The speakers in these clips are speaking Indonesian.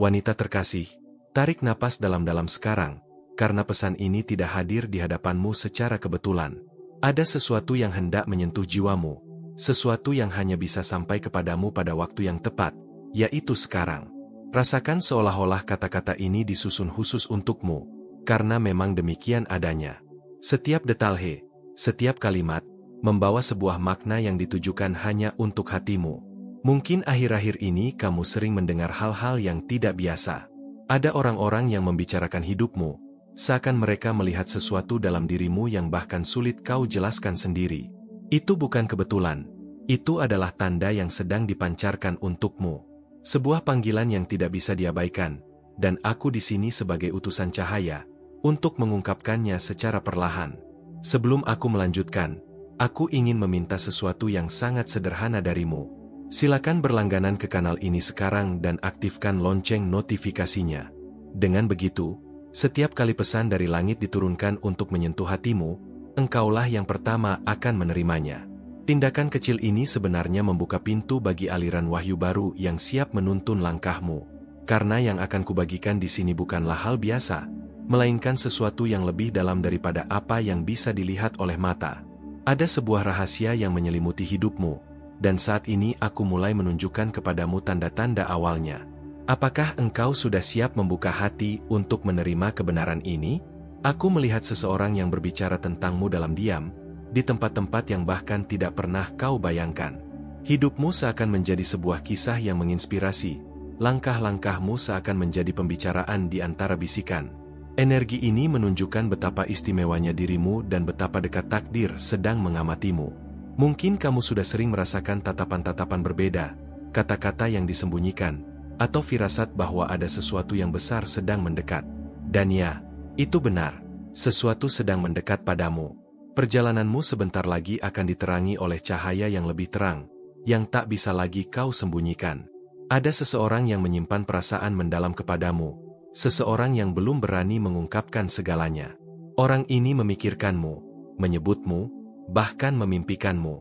Wanita terkasih, tarik napas dalam-dalam sekarang, karena pesan ini tidak hadir di hadapanmu secara kebetulan. Ada sesuatu yang hendak menyentuh jiwamu, sesuatu yang hanya bisa sampai kepadamu pada waktu yang tepat, yaitu sekarang. Rasakan seolah-olah kata-kata ini disusun khusus untukmu, karena memang demikian adanya. Setiap detalhe, setiap kalimat, membawa sebuah makna yang ditujukan hanya untuk hatimu. Mungkin akhir-akhir ini kamu sering mendengar hal-hal yang tidak biasa. Ada orang-orang yang membicarakan hidupmu, seakan mereka melihat sesuatu dalam dirimu yang bahkan sulit kau jelaskan sendiri. Itu bukan kebetulan, itu adalah tanda yang sedang dipancarkan untukmu. Sebuah panggilan yang tidak bisa diabaikan, dan aku di sini sebagai utusan cahaya, untuk mengungkapkannya secara perlahan. Sebelum aku melanjutkan, aku ingin meminta sesuatu yang sangat sederhana darimu. Silakan berlangganan ke kanal ini sekarang dan aktifkan lonceng notifikasinya. Dengan begitu, setiap kali pesan dari langit diturunkan untuk menyentuh hatimu, engkaulah yang pertama akan menerimanya. Tindakan kecil ini sebenarnya membuka pintu bagi aliran wahyu baru yang siap menuntun langkahmu. Karena yang akan kubagikan di sini bukanlah hal biasa, melainkan sesuatu yang lebih dalam daripada apa yang bisa dilihat oleh mata. Ada sebuah rahasia yang menyelimuti hidupmu, dan saat ini aku mulai menunjukkan kepadamu tanda-tanda awalnya. Apakah engkau sudah siap membuka hati untuk menerima kebenaran ini? Aku melihat seseorang yang berbicara tentangmu dalam diam, di tempat-tempat yang bahkan tidak pernah kau bayangkan. Hidupmu seakan menjadi sebuah kisah yang menginspirasi, langkah-langkahmu seakan menjadi pembicaraan di antara bisikan. Energi ini menunjukkan betapa istimewanya dirimu dan betapa dekat takdir sedang mengamatimu. Mungkin kamu sudah sering merasakan tatapan-tatapan berbeda, kata-kata yang disembunyikan, atau firasat bahwa ada sesuatu yang besar sedang mendekat. Dan ya, itu benar, sesuatu sedang mendekat padamu. Perjalananmu sebentar lagi akan diterangi oleh cahaya yang lebih terang, yang tak bisa lagi kau sembunyikan. Ada seseorang yang menyimpan perasaan mendalam kepadamu, seseorang yang belum berani mengungkapkan segalanya. Orang ini memikirkanmu, menyebutmu, bahkan memimpikanmu.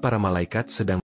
Para malaikat sedang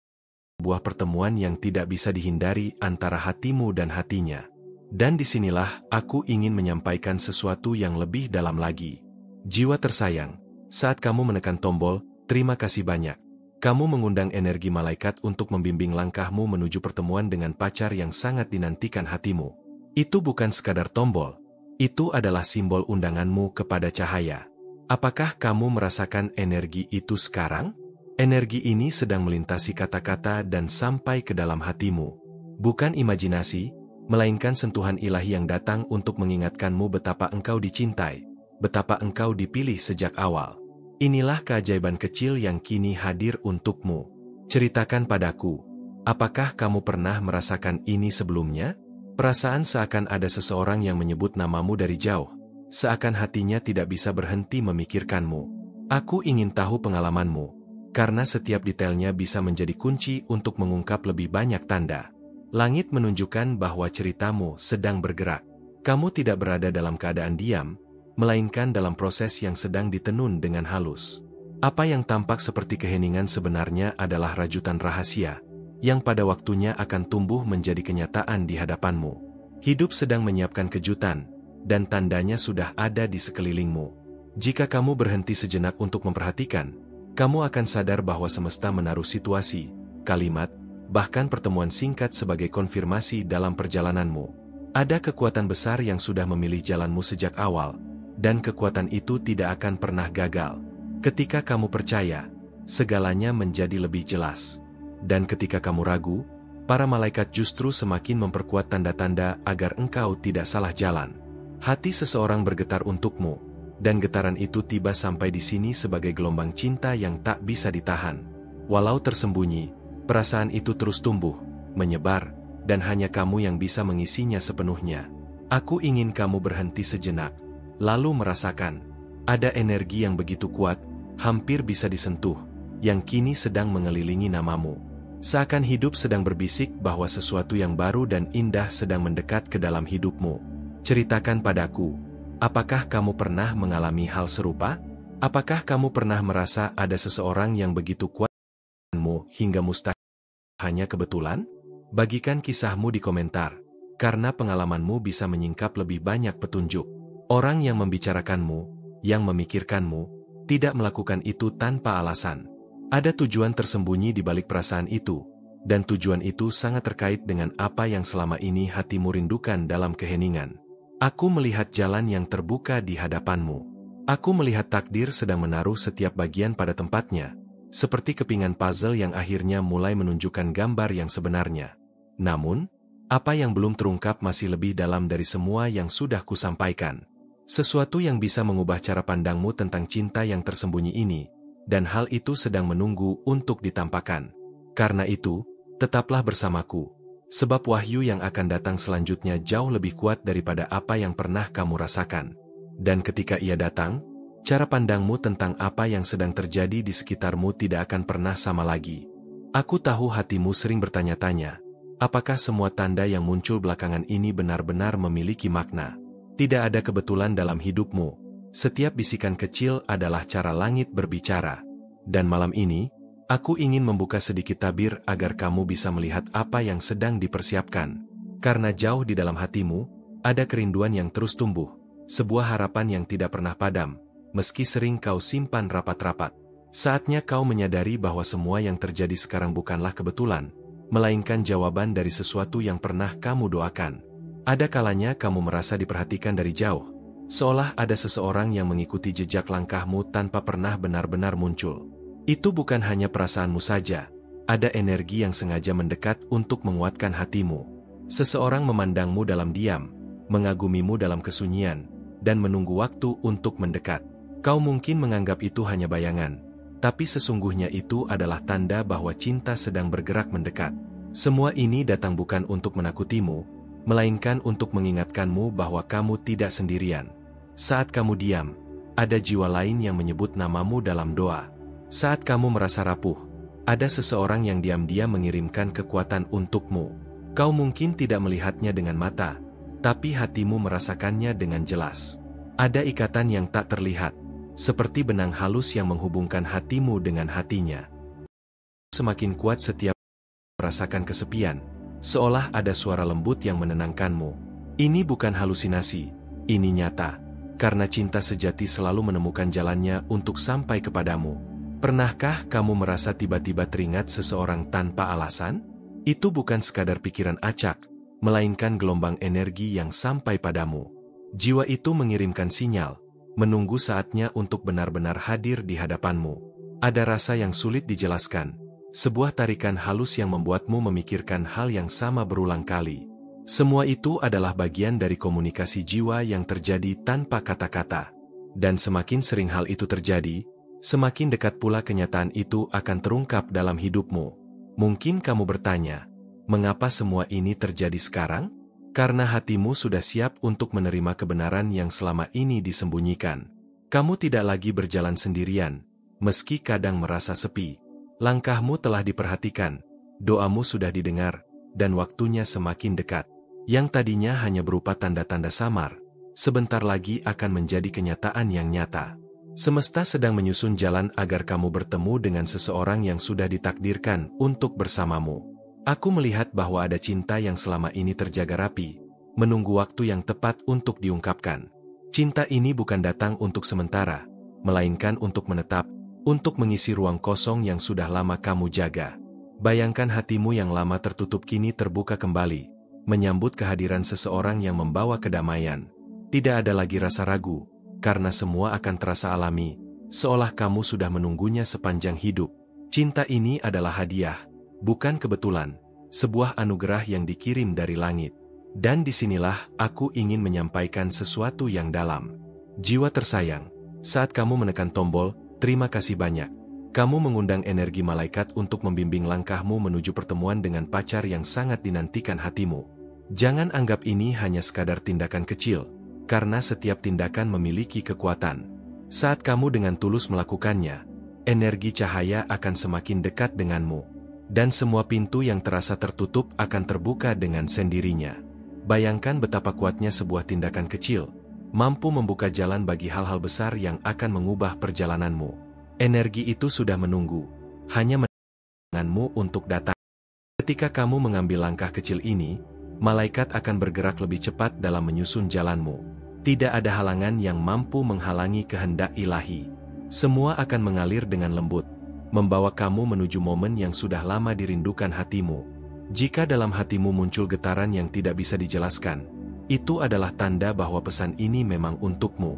sebuah pertemuan yang tidak bisa dihindari antara hatimu dan hatinya. Dan disinilah aku ingin menyampaikan sesuatu yang lebih dalam lagi. Jiwa tersayang, saat kamu menekan tombol, terima kasih banyak. Kamu mengundang energi malaikat untuk membimbing langkahmu menuju pertemuan dengan pacar yang sangat dinantikan hatimu. Itu bukan sekadar tombol, itu adalah simbol undanganmu kepada cahaya. Apakah kamu merasakan energi itu sekarang? Energi ini sedang melintasi kata-kata dan sampai ke dalam hatimu. Bukan imajinasi, melainkan sentuhan ilahi yang datang untuk mengingatkanmu betapa engkau dicintai, betapa engkau dipilih sejak awal. Inilah keajaiban kecil yang kini hadir untukmu. Ceritakan padaku, apakah kamu pernah merasakan ini sebelumnya? Perasaan seakan ada seseorang yang menyebut namamu dari jauh, seakan hatinya tidak bisa berhenti memikirkanmu. Aku ingin tahu pengalamanmu, karena setiap detailnya bisa menjadi kunci untuk mengungkap lebih banyak tanda. Langit menunjukkan bahwa ceritamu sedang bergerak. Kamu tidak berada dalam keadaan diam, melainkan dalam proses yang sedang ditenun dengan halus. Apa yang tampak seperti keheningan sebenarnya adalah rajutan rahasia, yang pada waktunya akan tumbuh menjadi kenyataan di hadapanmu. Hidup sedang menyiapkan kejutan, dan tandanya sudah ada di sekelilingmu. Jika kamu berhenti sejenak untuk memperhatikan, kamu akan sadar bahwa semesta menaruh situasi, kalimat, bahkan pertemuan singkat sebagai konfirmasi dalam perjalananmu. Ada kekuatan besar yang sudah memilih jalanmu sejak awal, dan kekuatan itu tidak akan pernah gagal. Ketika kamu percaya, segalanya menjadi lebih jelas. Dan ketika kamu ragu, para malaikat justru semakin memperkuat tanda-tanda agar engkau tidak salah jalan. Hati seseorang bergetar untukmu, dan getaran itu tiba sampai di sini sebagai gelombang cinta yang tak bisa ditahan. Walau tersembunyi, perasaan itu terus tumbuh, menyebar, dan hanya kamu yang bisa mengisinya sepenuhnya. Aku ingin kamu berhenti sejenak, lalu merasakan. Ada energi yang begitu kuat, hampir bisa disentuh, yang kini sedang mengelilingi namamu. Seakan hidup sedang berbisik bahwa sesuatu yang baru dan indah sedang mendekat ke dalam hidupmu. Ceritakan padaku, apakah kamu pernah mengalami hal serupa? Apakah kamu pernah merasa ada seseorang yang begitu kuat hingga mustahil hanya kebetulan? Bagikan kisahmu di komentar. karena pengalamanmu bisa menyingkap lebih banyak petunjuk. Orang yang membicarakanmu, yang memikirkanmu, tidak melakukan itu tanpa alasan. Ada tujuan tersembunyi di balik perasaan itu, dan tujuan itu sangat terkait dengan apa yang selama ini hatimu rindukan dalam keheningan. Aku melihat jalan yang terbuka di hadapanmu. Aku melihat takdir sedang menaruh setiap bagian pada tempatnya, seperti kepingan puzzle yang akhirnya mulai menunjukkan gambar yang sebenarnya. Namun, apa yang belum terungkap masih lebih dalam dari semua yang sudah kusampaikan. Sesuatu yang bisa mengubah cara pandangmu tentang cinta yang tersembunyi ini, dan hal itu sedang menunggu untuk ditampakkan. Karena itu, tetaplah bersamaku, sebab wahyu yang akan datang selanjutnya jauh lebih kuat daripada apa yang pernah kamu rasakan. Dan ketika ia datang, cara pandangmu tentang apa yang sedang terjadi di sekitarmu tidak akan pernah sama lagi. Aku tahu hatimu sering bertanya-tanya, apakah semua tanda yang muncul belakangan ini benar-benar memiliki makna? Tidak ada kebetulan dalam hidupmu. Setiap bisikan kecil adalah cara langit berbicara. Dan malam ini, aku ingin membuka sedikit tabir agar kamu bisa melihat apa yang sedang dipersiapkan. Karena jauh di dalam hatimu, ada kerinduan yang terus tumbuh. Sebuah harapan yang tidak pernah padam, meski sering kau simpan rapat-rapat. Saatnya kau menyadari bahwa semua yang terjadi sekarang bukanlah kebetulan, melainkan jawaban dari sesuatu yang pernah kamu doakan. Ada kalanya kamu merasa diperhatikan dari jauh, seolah ada seseorang yang mengikuti jejak langkahmu tanpa pernah benar-benar muncul. Itu bukan hanya perasaanmu saja, ada energi yang sengaja mendekat untuk menguatkan hatimu. Seseorang memandangmu dalam diam, mengagumimu dalam kesunyian, dan menunggu waktu untuk mendekat. Kau mungkin menganggap itu hanya bayangan, tapi sesungguhnya itu adalah tanda bahwa cinta sedang bergerak mendekat. Semua ini datang bukan untuk menakutimu, melainkan untuk mengingatkanmu bahwa kamu tidak sendirian. Saat kamu diam, ada jiwa lain yang menyebut namamu dalam doa. Saat kamu merasa rapuh, ada seseorang yang diam-diam mengirimkan kekuatan untukmu. Kau mungkin tidak melihatnya dengan mata, tapi hatimu merasakannya dengan jelas. Ada ikatan yang tak terlihat, seperti benang halus yang menghubungkan hatimu dengan hatinya. Semakin kuat setiap merasakan kesepian, seolah ada suara lembut yang menenangkanmu. Ini bukan halusinasi, ini nyata, karena cinta sejati selalu menemukan jalannya untuk sampai kepadamu. Pernahkah kamu merasa tiba-tiba teringat seseorang tanpa alasan? Itu bukan sekadar pikiran acak, melainkan gelombang energi yang sampai padamu. Jiwa itu mengirimkan sinyal, menunggu saatnya untuk benar-benar hadir di hadapanmu. Ada rasa yang sulit dijelaskan, sebuah tarikan halus yang membuatmu memikirkan hal yang sama berulang kali. Semua itu adalah bagian dari komunikasi jiwa yang terjadi tanpa kata-kata. Dan semakin sering hal itu terjadi, semakin dekat pula kenyataan itu akan terungkap dalam hidupmu. Mungkin kamu bertanya, mengapa semua ini terjadi sekarang? Karena hatimu sudah siap untuk menerima kebenaran yang selama ini disembunyikan. Kamu tidak lagi berjalan sendirian, meski kadang merasa sepi. Langkahmu telah diperhatikan, doamu sudah didengar, dan waktunya semakin dekat. Yang tadinya hanya berupa tanda-tanda samar, sebentar lagi akan menjadi kenyataan yang nyata. Semesta sedang menyusun jalan agar kamu bertemu dengan seseorang yang sudah ditakdirkan untuk bersamamu. Aku melihat bahwa ada cinta yang selama ini terjaga rapi, menunggu waktu yang tepat untuk diungkapkan. Cinta ini bukan datang untuk sementara, melainkan untuk menetap, untuk mengisi ruang kosong yang sudah lama kamu jaga. Bayangkan hatimu yang lama tertutup kini terbuka kembali, menyambut kehadiran seseorang yang membawa kedamaian. Tidak ada lagi rasa ragu, karena semua akan terasa alami, seolah kamu sudah menunggunya sepanjang hidup. Cinta ini adalah hadiah, bukan kebetulan, sebuah anugerah yang dikirim dari langit. Dan disinilah aku ingin menyampaikan sesuatu yang dalam. Jiwa tersayang, saat kamu menekan tombol, terima kasih banyak. Kamu mengundang energi malaikat untuk membimbing langkahmu menuju pertemuan dengan pacar yang sangat dinantikan hatimu. Jangan anggap ini hanya sekadar tindakan kecil, karena setiap tindakan memiliki kekuatan. Saat kamu dengan tulus melakukannya, energi cahaya akan semakin dekat denganmu. Dan semua pintu yang terasa tertutup akan terbuka dengan sendirinya. Bayangkan betapa kuatnya sebuah tindakan kecil, mampu membuka jalan bagi hal-hal besar yang akan mengubah perjalananmu. Energi itu sudah menunggu, hanya menunggu untuk datang. Ketika kamu mengambil langkah kecil ini, malaikat akan bergerak lebih cepat dalam menyusun jalanmu. Tidak ada halangan yang mampu menghalangi kehendak ilahi. Semua akan mengalir dengan lembut, membawa kamu menuju momen yang sudah lama dirindukan hatimu. Jika dalam hatimu muncul getaran yang tidak bisa dijelaskan, itu adalah tanda bahwa pesan ini memang untukmu.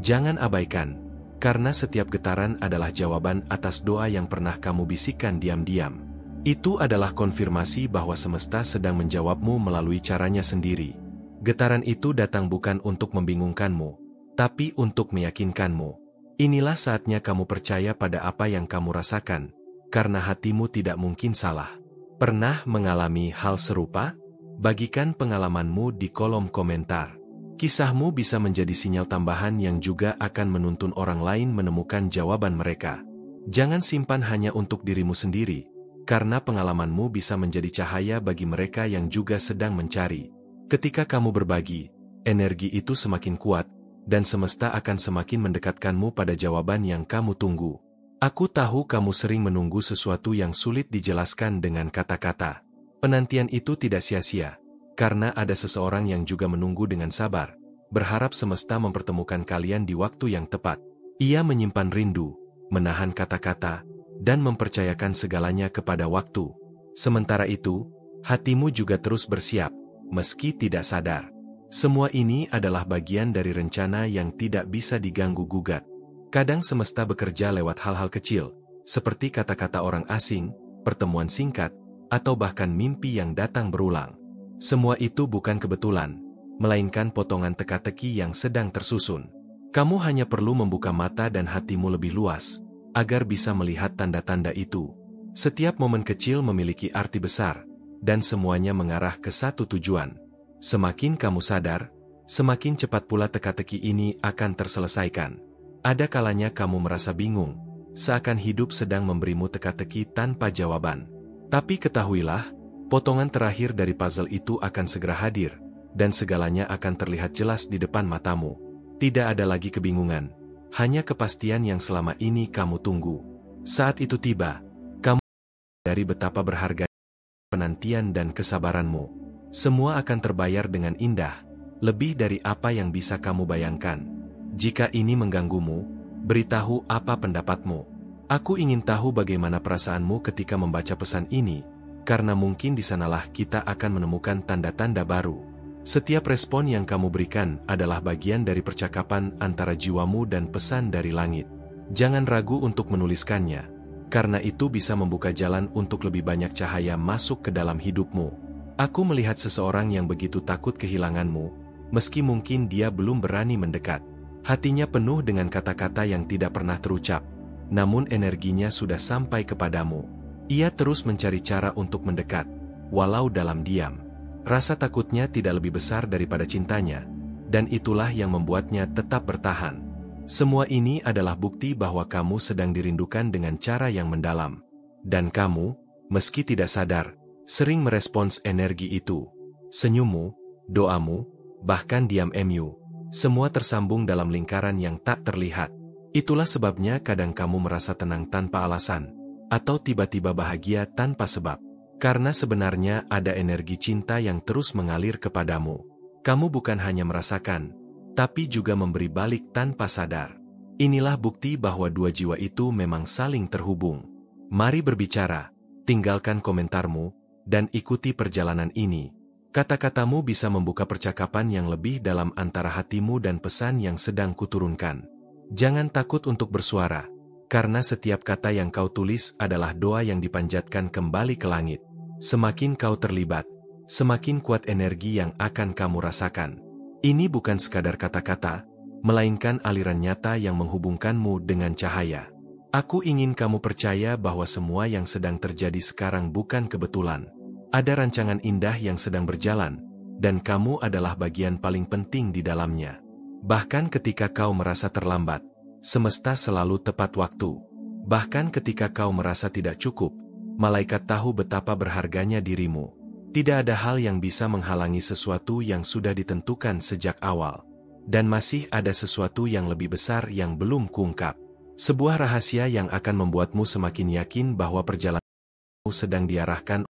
Jangan abaikan, karena setiap getaran adalah jawaban atas doa yang pernah kamu bisikkan diam-diam. Itu adalah konfirmasi bahwa semesta sedang menjawabmu melalui caranya sendiri. Getaran itu datang bukan untuk membingungkanmu, tapi untuk meyakinkanmu. Inilah saatnya kamu percaya pada apa yang kamu rasakan, karena hatimu tidak mungkin salah. Pernah mengalami hal serupa? Bagikan pengalamanmu di kolom komentar. Kisahmu bisa menjadi sinyal tambahan yang juga akan menuntun orang lain menemukan jawaban mereka. Jangan simpan hanya untuk dirimu sendiri, karena pengalamanmu bisa menjadi cahaya bagi mereka yang juga sedang mencari. Ketika kamu berbagi, energi itu semakin kuat, dan semesta akan semakin mendekatkanmu pada jawaban yang kamu tunggu. Aku tahu kamu sering menunggu sesuatu yang sulit dijelaskan dengan kata-kata. Penantian itu tidak sia-sia, karena ada seseorang yang juga menunggu dengan sabar, berharap semesta mempertemukan kalian di waktu yang tepat. Ia menyimpan rindu, menahan kata-kata, dan mempercayakan segalanya kepada waktu. Sementara itu, hatimu juga terus bersiap, meski tidak sadar. Semua ini adalah bagian dari rencana yang tidak bisa diganggu-gugat. Kadang semesta bekerja lewat hal-hal kecil, seperti kata-kata orang asing, pertemuan singkat, atau bahkan mimpi yang datang berulang. Semua itu bukan kebetulan, melainkan potongan teka-teki yang sedang tersusun. Kamu hanya perlu membuka mata dan hatimu lebih luas, agar bisa melihat tanda-tanda itu. Setiap momen kecil memiliki arti besar, dan semuanya mengarah ke satu tujuan. Semakin kamu sadar, semakin cepat pula teka-teki ini akan terselesaikan. Ada kalanya kamu merasa bingung, seakan hidup sedang memberimu teka-teki tanpa jawaban. Tapi ketahuilah, potongan terakhir dari puzzle itu akan segera hadir, dan segalanya akan terlihat jelas di depan matamu. Tidak ada lagi kebingungan, hanya kepastian yang selama ini kamu tunggu. Saat itu tiba, kamu dari betapa berharga penantian dan kesabaranmu. Semua akan terbayar dengan indah, lebih dari apa yang bisa kamu bayangkan. Jika ini mengganggumu, beritahu apa pendapatmu. Aku ingin tahu bagaimana perasaanmu ketika membaca pesan ini, karena mungkin di sanalah kita akan menemukan tanda-tanda baru. Setiap respon yang kamu berikan adalah bagian dari percakapan antara jiwamu dan pesan dari langit. Jangan ragu untuk menuliskannya, karena itu bisa membuka jalan untuk lebih banyak cahaya masuk ke dalam hidupmu. Aku melihat seseorang yang begitu takut kehilanganmu, meski mungkin dia belum berani mendekat. Hatinya penuh dengan kata-kata yang tidak pernah terucap, namun energinya sudah sampai kepadamu. Ia terus mencari cara untuk mendekat, walau dalam diam. Rasa takutnya tidak lebih besar daripada cintanya, dan itulah yang membuatnya tetap bertahan. Semua ini adalah bukti bahwa kamu sedang dirindukan dengan cara yang mendalam. Dan kamu, meski tidak sadar, sering merespons energi itu. Senyummu, doamu, bahkan diam-emu. Semua tersambung dalam lingkaran yang tak terlihat. Itulah sebabnya kadang kamu merasa tenang tanpa alasan, atau tiba-tiba bahagia tanpa sebab. Karena sebenarnya ada energi cinta yang terus mengalir kepadamu. Kamu bukan hanya merasakan, tapi juga memberi balik tanpa sadar. Inilah bukti bahwa dua jiwa itu memang saling terhubung. Mari berbicara, tinggalkan komentarmu, dan ikuti perjalanan ini. Kata-katamu bisa membuka percakapan yang lebih dalam antara hatimu dan pesan yang sedang kuturunkan. Jangan takut untuk bersuara, karena setiap kata yang kau tulis adalah doa yang dipanjatkan kembali ke langit. Semakin kau terlibat, semakin kuat energi yang akan kamu rasakan. Ini bukan sekadar kata-kata, melainkan aliran nyata yang menghubungkanmu dengan cahaya. Aku ingin kamu percaya bahwa semua yang sedang terjadi sekarang bukan kebetulan. Ada rancangan indah yang sedang berjalan, dan kamu adalah bagian paling penting di dalamnya. Bahkan ketika kau merasa terlambat, semesta selalu tepat waktu. Bahkan ketika kau merasa tidak cukup, malaikat tahu betapa berharganya dirimu. Tidak ada hal yang bisa menghalangi sesuatu yang sudah ditentukan sejak awal. Dan masih ada sesuatu yang lebih besar yang belum kuungkap. Sebuah rahasia yang akan membuatmu semakin yakin bahwa perjalananmu sedang diarahkan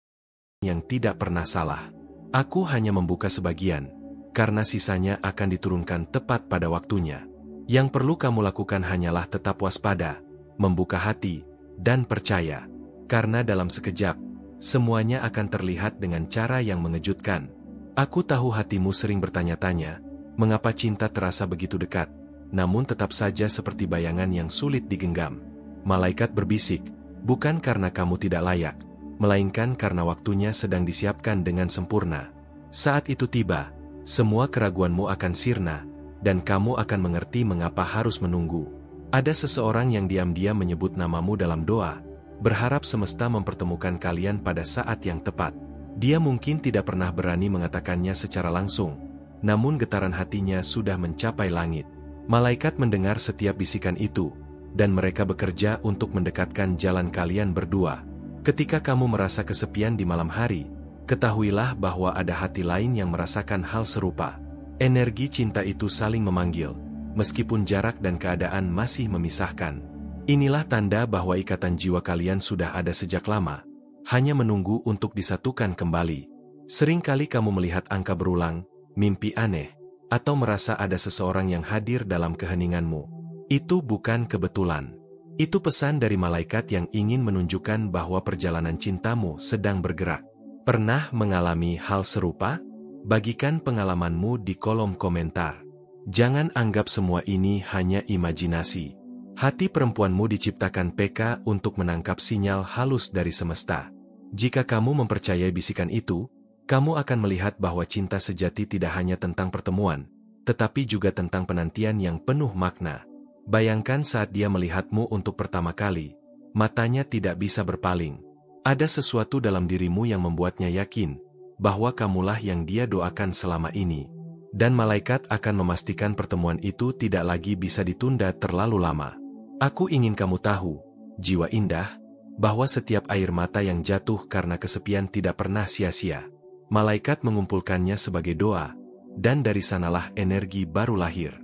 yang tidak pernah salah. Aku hanya membuka sebagian, karena sisanya akan diturunkan tepat pada waktunya. Yang perlu kamu lakukan hanyalah tetap waspada, membuka hati, dan percaya. Karena dalam sekejap, semuanya akan terlihat dengan cara yang mengejutkan. Aku tahu hatimu sering bertanya-tanya, mengapa cinta terasa begitu dekat, namun tetap saja seperti bayangan yang sulit digenggam. Malaikat berbisik, bukan karena kamu tidak layak, melainkan karena waktunya sedang disiapkan dengan sempurna. Saat itu tiba, semua keraguanmu akan sirna, dan kamu akan mengerti mengapa harus menunggu. Ada seseorang yang diam-diam menyebut namamu dalam doa, berharap semesta mempertemukan kalian pada saat yang tepat. Dia mungkin tidak pernah berani mengatakannya secara langsung, namun getaran hatinya sudah mencapai langit. Malaikat mendengar setiap bisikan itu, dan mereka bekerja untuk mendekatkan jalan kalian berdua. Ketika kamu merasa kesepian di malam hari, ketahuilah bahwa ada hati lain yang merasakan hal serupa. Energi cinta itu saling memanggil, meskipun jarak dan keadaan masih memisahkan. Inilah tanda bahwa ikatan jiwa kalian sudah ada sejak lama, hanya menunggu untuk disatukan kembali. Seringkali kamu melihat angka berulang, mimpi aneh, atau merasa ada seseorang yang hadir dalam keheninganmu. Itu bukan kebetulan. Itu pesan dari malaikat yang ingin menunjukkan bahwa perjalanan cintamu sedang bergerak. Pernah mengalami hal serupa? Bagikan pengalamanmu di kolom komentar. Jangan anggap semua ini hanya imajinasi. Hati perempuanmu diciptakan PK untuk menangkap sinyal halus dari semesta. Jika kamu mempercayai bisikan itu, kamu akan melihat bahwa cinta sejati tidak hanya tentang pertemuan, tetapi juga tentang penantian yang penuh makna. Bayangkan saat dia melihatmu untuk pertama kali, matanya tidak bisa berpaling. Ada sesuatu dalam dirimu yang membuatnya yakin bahwa kamulah yang dia doakan selama ini. Dan malaikat akan memastikan pertemuan itu tidak lagi bisa ditunda terlalu lama. Aku ingin kamu tahu, jiwa indah, bahwa setiap air mata yang jatuh karena kesepian tidak pernah sia-sia. Malaikat mengumpulkannya sebagai doa, dan dari sanalah energi baru lahir.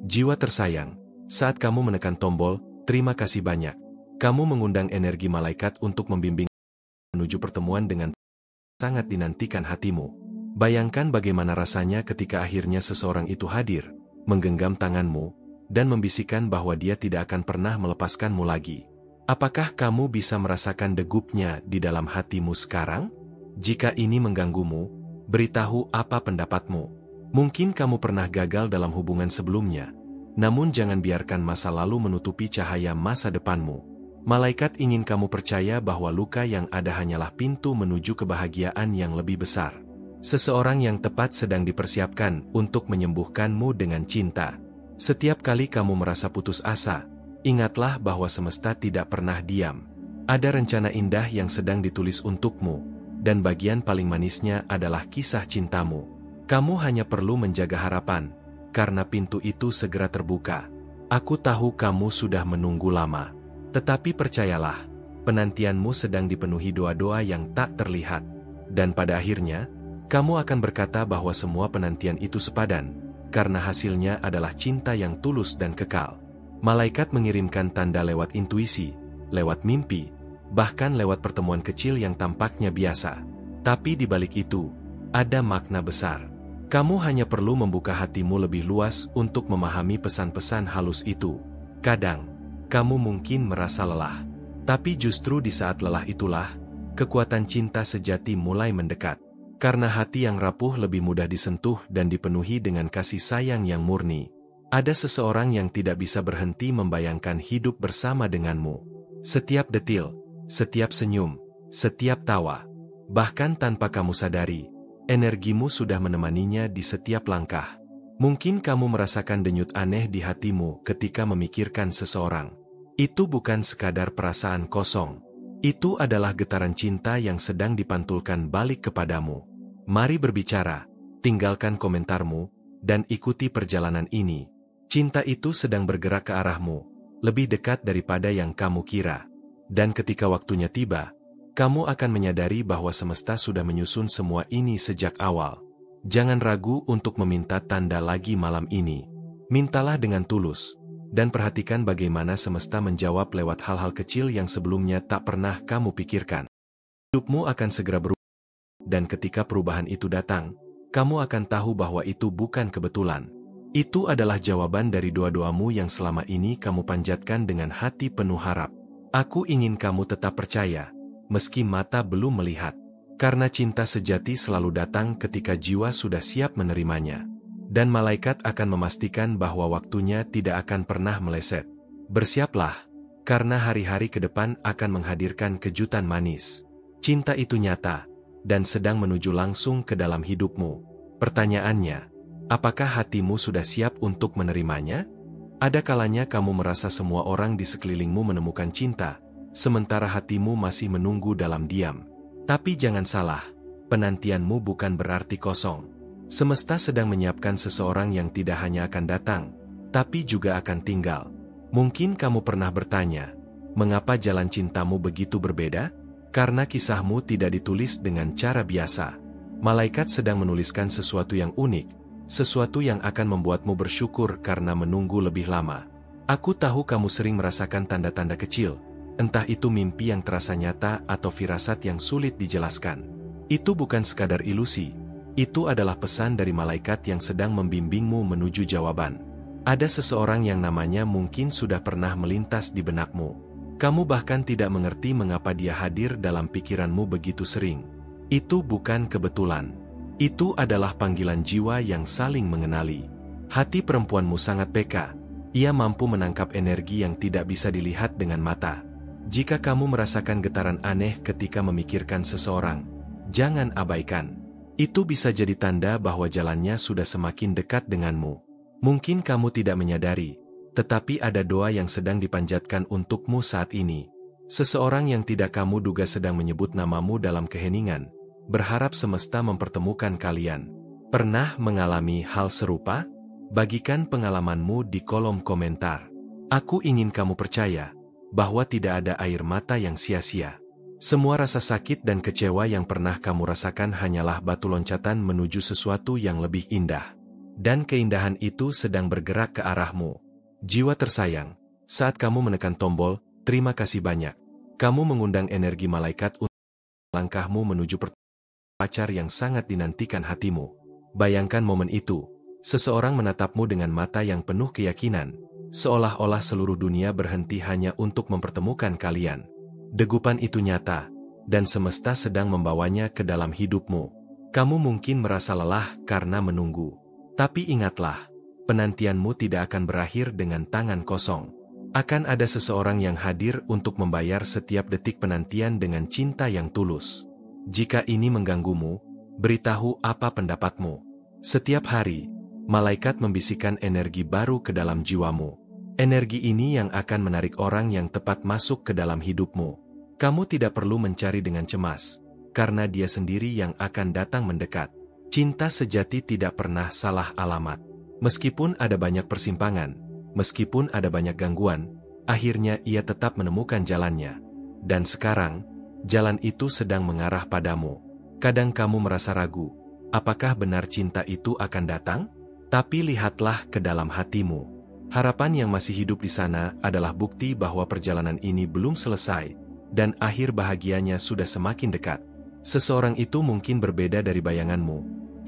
Jiwa tersayang, saat kamu menekan tombol, terima kasih banyak. Kamu mengundang energi malaikat untuk membimbing menuju pertemuan dengan sangat dinantikan hatimu. Bayangkan bagaimana rasanya ketika akhirnya seseorang itu hadir, menggenggam tanganmu, dan membisikkan bahwa dia tidak akan pernah melepaskanmu lagi. Apakah kamu bisa merasakan degupnya di dalam hatimu sekarang? Jika ini mengganggumu, beritahu apa pendapatmu. Mungkin kamu pernah gagal dalam hubungan sebelumnya, namun jangan biarkan masa lalu menutupi cahaya masa depanmu. Malaikat ingin kamu percaya bahwa luka yang ada hanyalah pintu menuju kebahagiaan yang lebih besar. Seseorang yang tepat sedang dipersiapkan untuk menyembuhkanmu dengan cinta. Setiap kali kamu merasa putus asa, ingatlah bahwa semesta tidak pernah diam. Ada rencana indah yang sedang ditulis untukmu, dan bagian paling manisnya adalah kisah cintamu. Kamu hanya perlu menjaga harapan, karena pintu itu segera terbuka. Aku tahu kamu sudah menunggu lama, tetapi percayalah, penantianmu sedang dipenuhi doa-doa yang tak terlihat. Dan pada akhirnya, kamu akan berkata bahwa semua penantian itu sepadan, karena hasilnya adalah cinta yang tulus dan kekal. Malaikat mengirimkan tanda lewat intuisi, lewat mimpi, bahkan lewat pertemuan kecil yang tampaknya biasa. Tapi di balik itu, ada makna besar. Kamu hanya perlu membuka hatimu lebih luas untuk memahami pesan-pesan halus itu. Kadang, kamu mungkin merasa lelah. Tapi justru di saat lelah itulah, kekuatan cinta sejati mulai mendekat. Karena hati yang rapuh lebih mudah disentuh dan dipenuhi dengan kasih sayang yang murni. Ada seseorang yang tidak bisa berhenti membayangkan hidup bersama denganmu. Setiap detil, setiap senyum, setiap tawa. Bahkan tanpa kamu sadari, energimu sudah menemaninya di setiap langkah. Mungkin kamu merasakan denyut aneh di hatimu ketika memikirkan seseorang. Itu bukan sekadar perasaan kosong. Itu adalah getaran cinta yang sedang dipantulkan balik kepadamu. Mari berbicara, tinggalkan komentarmu, dan ikuti perjalanan ini. Cinta itu sedang bergerak ke arahmu, lebih dekat daripada yang kamu kira. Dan ketika waktunya tiba, kamu akan menyadari bahwa semesta sudah menyusun semua ini sejak awal. Jangan ragu untuk meminta tanda lagi malam ini. Mintalah dengan tulus, dan perhatikan bagaimana semesta menjawab lewat hal-hal kecil yang sebelumnya tak pernah kamu pikirkan. Hidupmu akan segera berubah, dan ketika perubahan itu datang, kamu akan tahu bahwa itu bukan kebetulan. Itu adalah jawaban dari doa-doamu yang selama ini kamu panjatkan dengan hati penuh harap. Aku ingin kamu tetap percaya, meski mata belum melihat. Karena cinta sejati selalu datang ketika jiwa sudah siap menerimanya. Dan malaikat akan memastikan bahwa waktunya tidak akan pernah meleset. Bersiaplah, karena hari-hari ke depan akan menghadirkan kejutan manis. Cinta itu nyata, dan sedang menuju langsung ke dalam hidupmu. Pertanyaannya, apakah hatimu sudah siap untuk menerimanya? Ada kalanya kamu merasa semua orang di sekelilingmu menemukan cinta, sementara hatimu masih menunggu dalam diam. Tapi jangan salah, penantianmu bukan berarti kosong. Semesta sedang menyiapkan seseorang yang tidak hanya akan datang, tapi juga akan tinggal. Mungkin kamu pernah bertanya, mengapa jalan cintamu begitu berbeda? Karena kisahmu tidak ditulis dengan cara biasa. Malaikat sedang menuliskan sesuatu yang unik, sesuatu yang akan membuatmu bersyukur karena menunggu lebih lama. Aku tahu kamu sering merasakan tanda-tanda kecil, entah itu mimpi yang terasa nyata atau firasat yang sulit dijelaskan. Itu bukan sekadar ilusi, itu adalah pesan dari malaikat yang sedang membimbingmu menuju jawaban. Ada seseorang yang namanya mungkin sudah pernah melintas di benakmu. Kamu bahkan tidak mengerti mengapa dia hadir dalam pikiranmu begitu sering. Itu bukan kebetulan. Itu adalah panggilan jiwa yang saling mengenali. Hati perempuanmu sangat peka. Ia mampu menangkap energi yang tidak bisa dilihat dengan mata. Jika kamu merasakan getaran aneh ketika memikirkan seseorang, jangan abaikan. Itu bisa jadi tanda bahwa jalannya sudah semakin dekat denganmu. Mungkin kamu tidak menyadari, tetapi ada doa yang sedang dipanjatkan untukmu saat ini. Seseorang yang tidak kamu duga sedang menyebut namamu dalam keheningan, berharap semesta mempertemukan kalian. Pernah mengalami hal serupa? Bagikan pengalamanmu di kolom komentar. Aku ingin kamu percaya bahwa tidak ada air mata yang sia-sia. Semua rasa sakit dan kecewa yang pernah kamu rasakan hanyalah batu loncatan menuju sesuatu yang lebih indah. Dan keindahan itu sedang bergerak ke arahmu. Jiwa tersayang, saat kamu menekan tombol, terima kasih banyak. Kamu mengundang energi malaikat untuk langkahmu menuju pacar yang sangat dinantikan hatimu. Bayangkan momen itu, seseorang menatapmu dengan mata yang penuh keyakinan, seolah-olah seluruh dunia berhenti hanya untuk mempertemukan kalian. Degupan itu nyata, dan semesta sedang membawanya ke dalam hidupmu. Kamu mungkin merasa lelah karena menunggu. Tapi ingatlah, penantianmu tidak akan berakhir dengan tangan kosong. Akan ada seseorang yang hadir untuk membayar setiap detik penantian dengan cinta yang tulus. Jika ini mengganggumu, beritahu apa pendapatmu. Setiap hari, malaikat membisikkan energi baru ke dalam jiwamu. Energi ini yang akan menarik orang yang tepat masuk ke dalam hidupmu. Kamu tidak perlu mencari dengan cemas, karena dia sendiri yang akan datang mendekat. Cinta sejati tidak pernah salah alamat. Meskipun ada banyak persimpangan, meskipun ada banyak gangguan, akhirnya ia tetap menemukan jalannya. Dan sekarang, jalan itu sedang mengarah padamu. Kadang kamu merasa ragu, apakah benar cinta itu akan datang? Tapi lihatlah ke dalam hatimu. Harapan yang masih hidup di sana adalah bukti bahwa perjalanan ini belum selesai, dan akhir bahagianya sudah semakin dekat. Seseorang itu mungkin berbeda dari bayanganmu,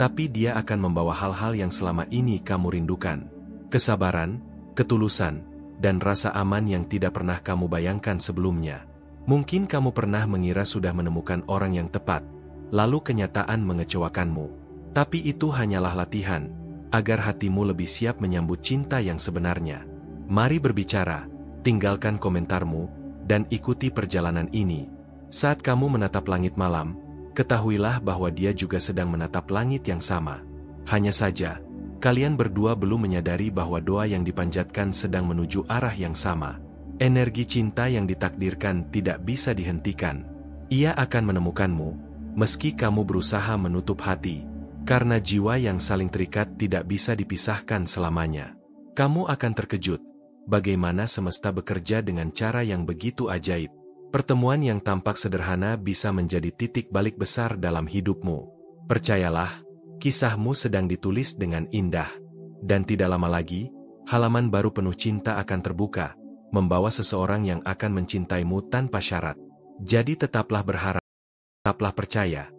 tapi dia akan membawa hal-hal yang selama ini kamu rindukan. Kesabaran, ketulusan, dan rasa aman yang tidak pernah kamu bayangkan sebelumnya. Mungkin kamu pernah mengira sudah menemukan orang yang tepat, lalu kenyataan mengecewakanmu. Tapi itu hanyalah latihan, agar hatimu lebih siap menyambut cinta yang sebenarnya. Mari berbicara, tinggalkan komentarmu, dan ikuti perjalanan ini. Saat kamu menatap langit malam, ketahuilah bahwa dia juga sedang menatap langit yang sama. Hanya saja, kalian berdua belum menyadari bahwa doa yang dipanjatkan sedang menuju arah yang sama. Energi cinta yang ditakdirkan tidak bisa dihentikan. Ia akan menemukanmu, meski kamu berusaha menutup hati, karena jiwa yang saling terikat tidak bisa dipisahkan selamanya. Kamu akan terkejut, bagaimana semesta bekerja dengan cara yang begitu ajaib. Pertemuan yang tampak sederhana bisa menjadi titik balik besar dalam hidupmu. Percayalah, kisahmu sedang ditulis dengan indah. Dan tidak lama lagi, halaman baru penuh cinta akan terbuka, membawa seseorang yang akan mencintaimu tanpa syarat. Jadi tetaplah berharap, tetaplah percaya.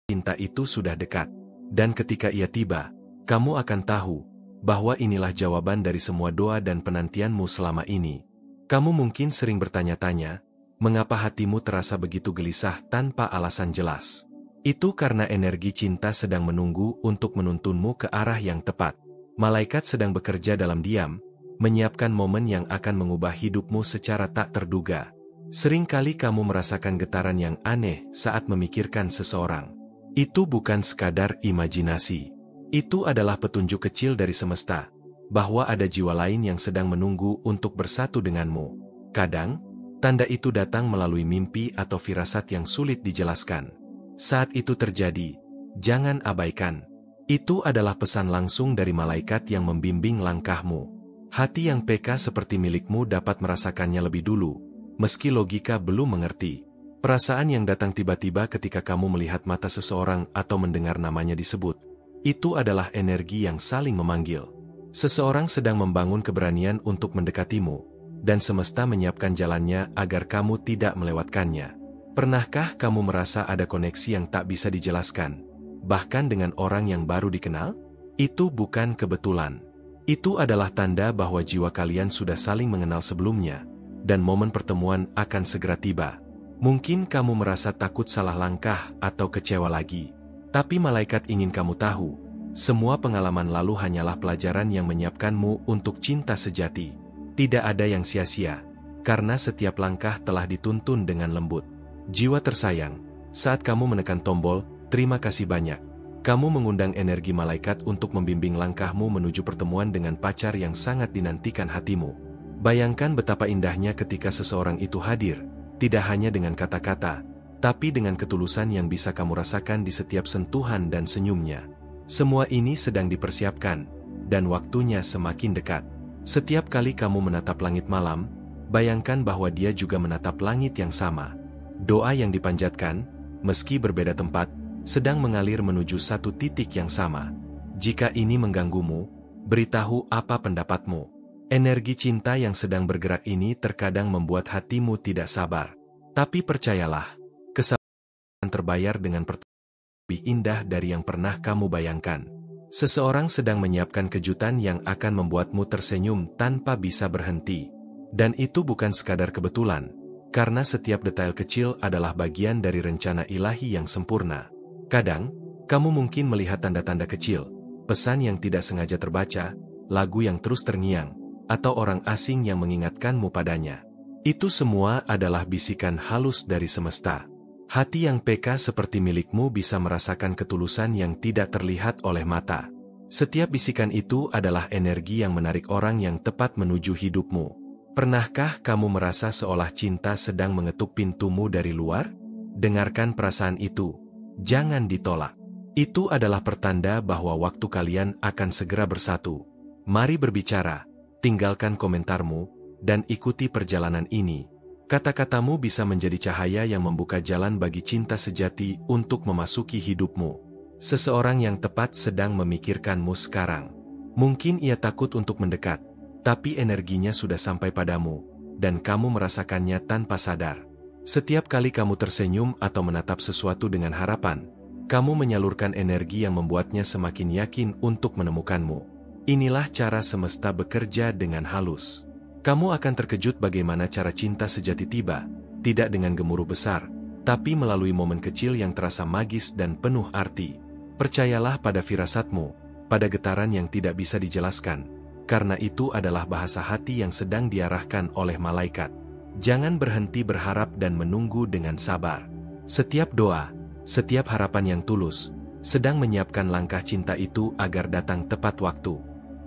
cinta itu sudah dekat. Dan ketika ia tiba, kamu akan tahu bahwa inilah jawaban dari semua doa dan penantianmu selama ini. Kamu mungkin sering bertanya-tanya, mengapa hatimu terasa begitu gelisah tanpa alasan jelas? Itu karena energi cinta sedang menunggu untuk menuntunmu ke arah yang tepat. Malaikat sedang bekerja dalam diam, menyiapkan momen yang akan mengubah hidupmu secara tak terduga. Seringkali kamu merasakan getaran yang aneh saat memikirkan seseorang. Itu bukan sekadar imajinasi. Itu adalah petunjuk kecil dari semesta, bahwa ada jiwa lain yang sedang menunggu untuk bersatu denganmu. Kadang, tanda itu datang melalui mimpi atau firasat yang sulit dijelaskan. Saat itu terjadi, jangan abaikan. Itu adalah pesan langsung dari malaikat yang membimbing langkahmu. Hati yang peka seperti milikmu dapat merasakannya lebih dulu, meski logika belum mengerti. Perasaan yang datang tiba-tiba ketika kamu melihat mata seseorang atau mendengar namanya disebut, itu adalah energi yang saling memanggil. Seseorang sedang membangun keberanian untuk mendekatimu, dan semesta menyiapkan jalannya agar kamu tidak melewatkannya. Pernahkah kamu merasa ada koneksi yang tak bisa dijelaskan, bahkan dengan orang yang baru dikenal? Itu bukan kebetulan. Itu adalah tanda bahwa jiwa kalian sudah saling mengenal sebelumnya, dan momen pertemuan akan segera tiba. Mungkin kamu merasa takut salah langkah atau kecewa lagi. Tapi malaikat ingin kamu tahu, semua pengalaman lalu hanyalah pelajaran yang menyiapkanmu untuk cinta sejati. Tidak ada yang sia-sia, karena setiap langkah telah dituntun dengan lembut. Jiwa tersayang, saat kamu menekan tombol, terima kasih banyak. Kamu mengundang energi malaikat untuk membimbing langkahmu menuju pertemuan dengan pacar yang sangat dinantikan hatimu. Bayangkan betapa indahnya ketika seseorang itu hadir, tidak hanya dengan kata-kata, tapi dengan ketulusan yang bisa kamu rasakan di setiap sentuhan dan senyumnya. Semua ini sedang dipersiapkan, dan waktunya semakin dekat. Setiap kali kamu menatap langit malam, bayangkan bahwa dia juga menatap langit yang sama. Doa yang dipanjatkan, meski berbeda tempat, sedang mengalir menuju satu titik yang sama. Jika ini mengganggumu, beritahu apa pendapatmu. Energi cinta yang sedang bergerak ini terkadang membuat hatimu tidak sabar. Tapi percayalah, kesabaran terbayar dengan pertemuan lebih indah dari yang pernah kamu bayangkan. Seseorang sedang menyiapkan kejutan yang akan membuatmu tersenyum tanpa bisa berhenti. Dan itu bukan sekadar kebetulan, karena setiap detail kecil adalah bagian dari rencana ilahi yang sempurna. Kadang, kamu mungkin melihat tanda-tanda kecil, pesan yang tidak sengaja terbaca, lagu yang terus terngiang, atau orang asing yang mengingatkanmu padanya. Itu semua adalah bisikan halus dari semesta. Hati yang peka seperti milikmu bisa merasakan ketulusan yang tidak terlihat oleh mata. Setiap bisikan itu adalah energi yang menarik orang yang tepat menuju hidupmu. Pernahkah kamu merasa seolah cinta sedang mengetuk pintumu dari luar? Dengarkan perasaan itu. Jangan ditolak. Itu adalah pertanda bahwa waktu kalian akan segera bersatu. Mari berbicara. Tinggalkan komentarmu, dan ikuti perjalanan ini. Kata-katamu bisa menjadi cahaya yang membuka jalan bagi cinta sejati untuk memasuki hidupmu. Seseorang yang tepat sedang memikirkanmu sekarang. Mungkin ia takut untuk mendekat, tapi energinya sudah sampai padamu, dan kamu merasakannya tanpa sadar. Setiap kali kamu tersenyum atau menatap sesuatu dengan harapan, kamu menyalurkan energi yang membuatnya semakin yakin untuk menemukanmu. Inilah cara semesta bekerja dengan halus. Kamu akan terkejut bagaimana cara cinta sejati tiba, tidak dengan gemuruh besar, tapi melalui momen kecil yang terasa magis dan penuh arti. Percayalah pada firasatmu, pada getaran yang tidak bisa dijelaskan, karena itu adalah bahasa hati yang sedang diarahkan oleh malaikat. Jangan berhenti berharap dan menunggu dengan sabar. Setiap doa, setiap harapan yang tulus, sedang menyiapkan langkah cinta itu agar datang tepat waktu.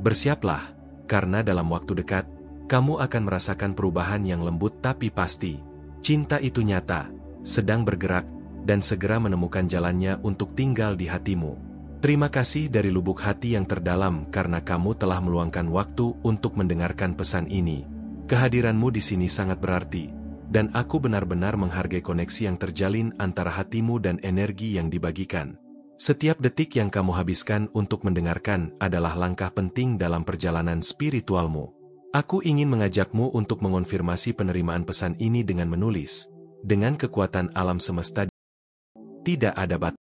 Bersiaplah, karena dalam waktu dekat, kamu akan merasakan perubahan yang lembut tapi pasti. Cinta itu nyata, sedang bergerak, dan segera menemukan jalannya untuk tinggal di hatimu. Terima kasih dari lubuk hati yang terdalam karena kamu telah meluangkan waktu untuk mendengarkan pesan ini. Kehadiranmu di sini sangat berarti, dan aku benar-benar menghargai koneksi yang terjalin antara hatimu dan energi yang dibagikan. Setiap detik yang kamu habiskan untuk mendengarkan adalah langkah penting dalam perjalanan spiritualmu. Aku ingin mengajakmu untuk mengonfirmasi penerimaan pesan ini dengan menulis. Dengan kekuatan alam semesta, tidak ada batas.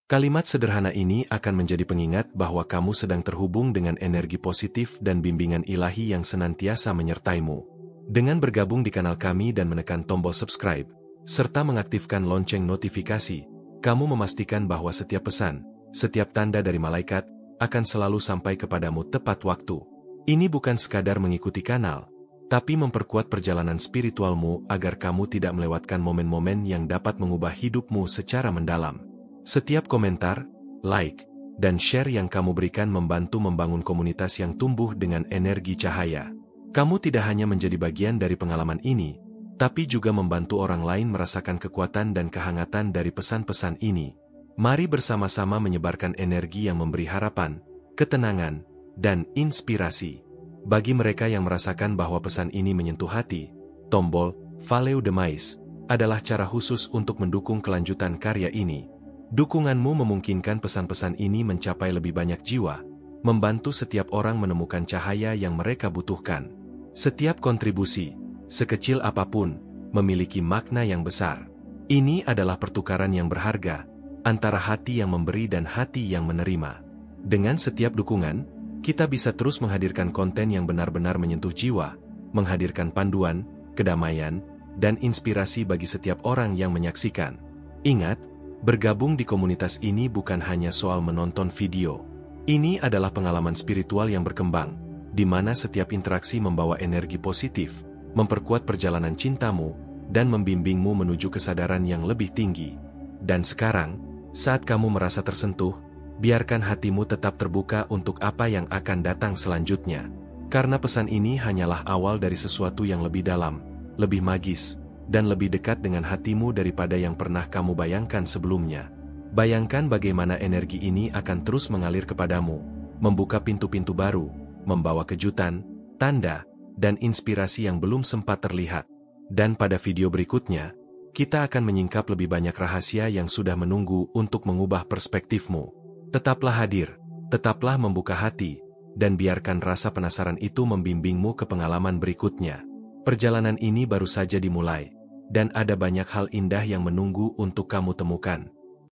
Kalimat sederhana ini akan menjadi pengingat bahwa kamu sedang terhubung dengan energi positif dan bimbingan ilahi yang senantiasa menyertaimu. Dengan bergabung di kanal kami dan menekan tombol subscribe, serta mengaktifkan lonceng notifikasi, kamu memastikan bahwa setiap pesan, setiap tanda dari malaikat, akan selalu sampai kepadamu tepat waktu. Ini bukan sekadar mengikuti kanal, tapi memperkuat perjalanan spiritualmu agar kamu tidak melewatkan momen-momen yang dapat mengubah hidupmu secara mendalam. Setiap komentar, like, dan share yang kamu berikan membantu membangun komunitas yang tumbuh dengan energi cahaya. Kamu tidak hanya menjadi bagian dari pengalaman ini, tapi juga membantu orang lain merasakan kekuatan dan kehangatan dari pesan-pesan ini. Mari bersama-sama menyebarkan energi yang memberi harapan, ketenangan, dan inspirasi. Bagi mereka yang merasakan bahwa pesan ini menyentuh hati, tombol Follow the Mais adalah cara khusus untuk mendukung kelanjutan karya ini. Dukunganmu memungkinkan pesan-pesan ini mencapai lebih banyak jiwa, membantu setiap orang menemukan cahaya yang mereka butuhkan. Setiap kontribusi, sekecil apapun, memiliki makna yang besar. Ini adalah pertukaran yang berharga, antara hati yang memberi dan hati yang menerima. Dengan setiap dukungan, kita bisa terus menghadirkan konten yang benar-benar menyentuh jiwa, menghadirkan panduan, kedamaian, dan inspirasi bagi setiap orang yang menyaksikan. Ingat, bergabung di komunitas ini bukan hanya soal menonton video. Ini adalah pengalaman spiritual yang berkembang, di mana setiap interaksi membawa energi positif, memperkuat perjalanan cintamu, dan membimbingmu menuju kesadaran yang lebih tinggi. Dan sekarang, saat kamu merasa tersentuh, biarkan hatimu tetap terbuka untuk apa yang akan datang selanjutnya. Karena pesan ini hanyalah awal dari sesuatu yang lebih dalam, lebih magis, dan lebih dekat dengan hatimu daripada yang pernah kamu bayangkan sebelumnya. Bayangkan bagaimana energi ini akan terus mengalir kepadamu, membuka pintu-pintu baru, membawa kejutan, tanda, dan inspirasi yang belum sempat terlihat. Dan pada video berikutnya, kita akan menyingkap lebih banyak rahasia yang sudah menunggu untuk mengubah perspektifmu. Tetaplah hadir, tetaplah membuka hati, dan biarkan rasa penasaran itu membimbingmu ke pengalaman berikutnya. Perjalanan ini baru saja dimulai, dan ada banyak hal indah yang menunggu untuk kamu temukan.